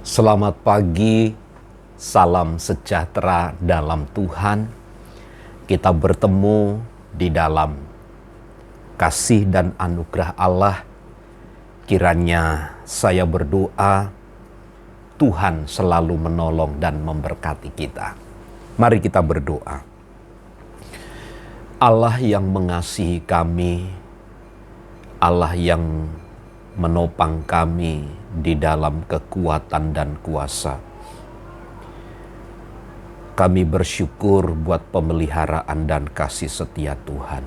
Selamat pagi, salam sejahtera dalam Tuhan. Kita bertemu di dalam kasih dan anugerah Allah. Kiranya saya berdoa, Tuhan selalu menolong dan memberkati kita. Mari kita berdoa. Allah yang mengasihi kami, Allah yang menopang kami di dalam kekuatan dan kuasa. Kami bersyukur buat pemeliharaan dan kasih setia Tuhan.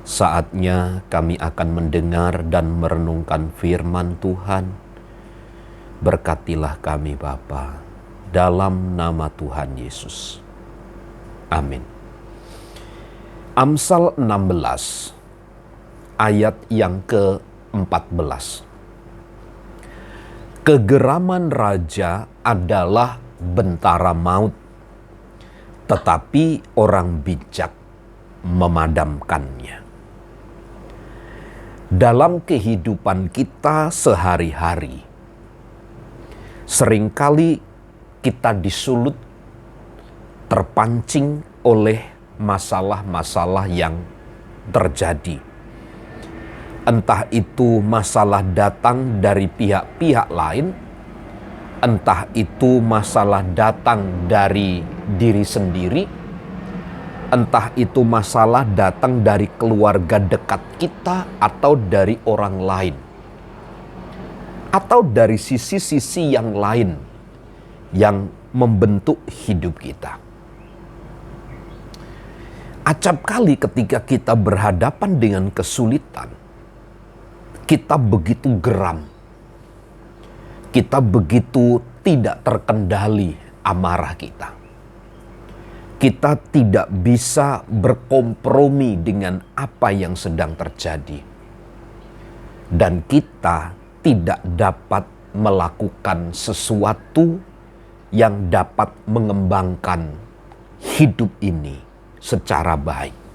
Saatnya kami akan mendengar dan merenungkan firman Tuhan. Berkatilah kami Bapa, dalam nama Tuhan Yesus. Amin. Amsal 16 ayat yang ke-14. Kegeraman raja adalah bentara maut, tetapi orang bijak memadamkannya. Dalam kehidupan kita sehari-hari, seringkali kita disulut, terpancing oleh masalah-masalah yang terjadi. Entah itu masalah datang dari pihak-pihak lain, entah itu masalah datang dari diri sendiri, entah itu masalah datang dari keluarga dekat kita atau dari orang lain, atau dari sisi-sisi yang lain yang membentuk hidup kita. Acap kali ketika kita berhadapan dengan kesulitan, kita begitu geram, kita begitu tidak terkendali amarah kita. Kita tidak bisa berkompromi dengan apa yang sedang terjadi. Dan kita tidak dapat melakukan sesuatu yang dapat mengembangkan hidup ini secara baik.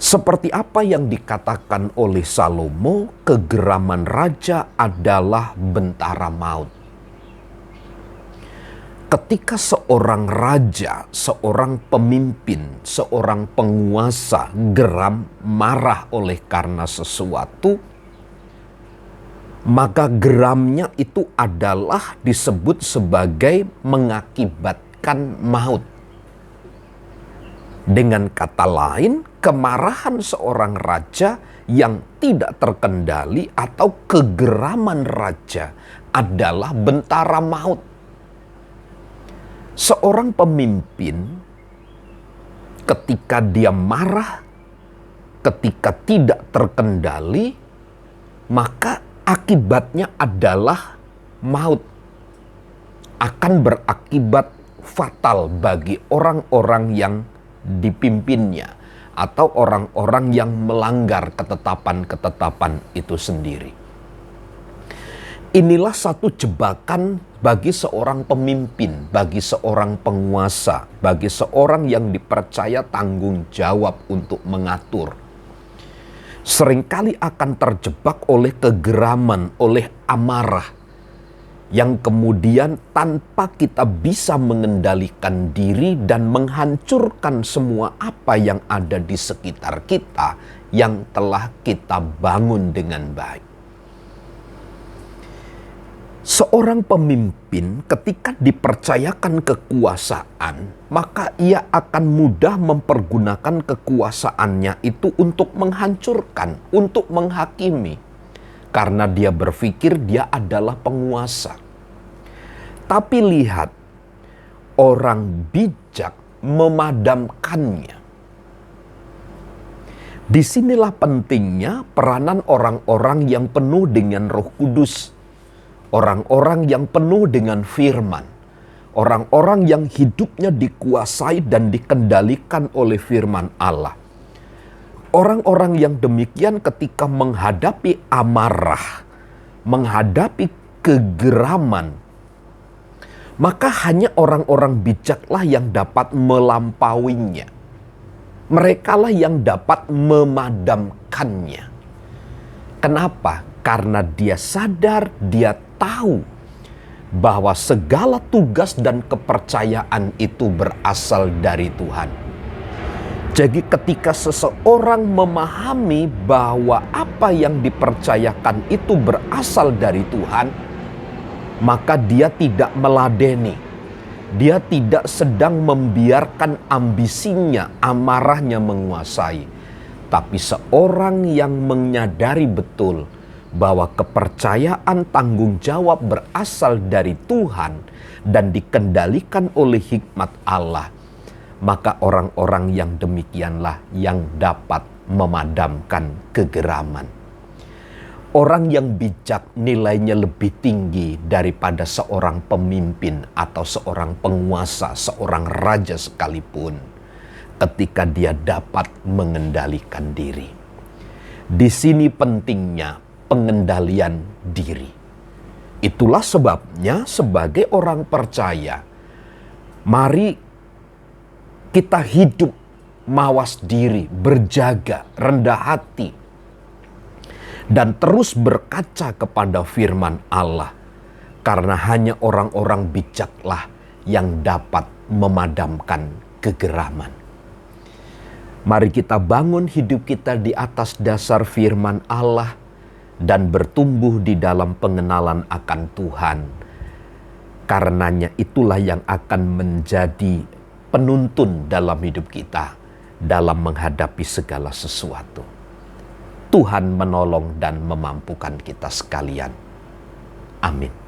Seperti apa yang dikatakan oleh Salomo, kegeraman raja adalah bentara maut. Ketika seorang raja, seorang pemimpin, seorang penguasa geram, marah oleh karena sesuatu, maka geramnya itu adalah disebut sebagai mengakibatkan maut. Dengan kata lain, kemarahan seorang raja yang tidak terkendali atau kegeraman raja adalah bentara maut. Seorang pemimpin ketika dia marah, ketika tidak terkendali, maka akibatnya adalah maut. Akan berakibat fatal bagi orang-orang yang dipimpinnya atau orang-orang yang melanggar ketetapan-ketetapan itu sendiri. Inilah satu jebakan bagi seorang pemimpin, bagi seorang penguasa, bagi seorang yang dipercaya tanggung jawab untuk mengatur. Seringkali akan terjebak oleh kegeraman, oleh amarah, yang kemudian tanpa kita bisa mengendalikan diri dan menghancurkan semua apa yang ada di sekitar kita yang telah kita bangun dengan baik. Seorang pemimpin ketika dipercayakan kekuasaan, maka ia akan mudah mempergunakan kekuasaannya itu untuk menghancurkan, untuk menghakimi. Karena dia berpikir dia adalah penguasa. Tapi lihat, orang bijak memadamkannya. Disinilah pentingnya peranan orang-orang yang penuh dengan Roh Kudus. Orang-orang yang penuh dengan firman. Orang-orang yang hidupnya dikuasai dan dikendalikan oleh firman Allah. Orang-orang yang demikian ketika menghadapi amarah, menghadapi kegeraman, maka hanya orang-orang bijaklah yang dapat melampauinya. Merekalah yang dapat memadamkannya. Kenapa? Karena dia sadar, dia tahu bahwa segala tugas dan kepercayaan itu berasal dari Tuhan. Jadi ketika seseorang memahami bahwa apa yang dipercayakan itu berasal dari Tuhan, maka dia tidak meladeni. Dia tidak sedang membiarkan ambisinya, amarahnya menguasai. Tapi seorang yang menyadari betul bahwa kepercayaan tanggung jawab berasal dari Tuhan dan dikendalikan oleh hikmat Allah, maka orang-orang yang demikianlah yang dapat memadamkan kegeraman. Orang yang bijak nilainya lebih tinggi daripada seorang pemimpin atau seorang penguasa, seorang raja sekalipun, ketika dia dapat mengendalikan diri. Di sini pentingnya pengendalian diri. Itulah sebabnya sebagai orang percaya, mari kita hidup mawas diri, berjaga, rendah hati, dan terus berkaca kepada firman Allah. Karena hanya orang-orang bijaklah yang dapat memadamkan kegeraman. Mari kita bangun hidup kita di atas dasar firman Allah dan bertumbuh di dalam pengenalan akan Tuhan. Karenanya itulah yang akan menjadi penuntun dalam hidup kita dalam menghadapi segala sesuatu. Tuhan menolong dan memampukan kita sekalian. Amin.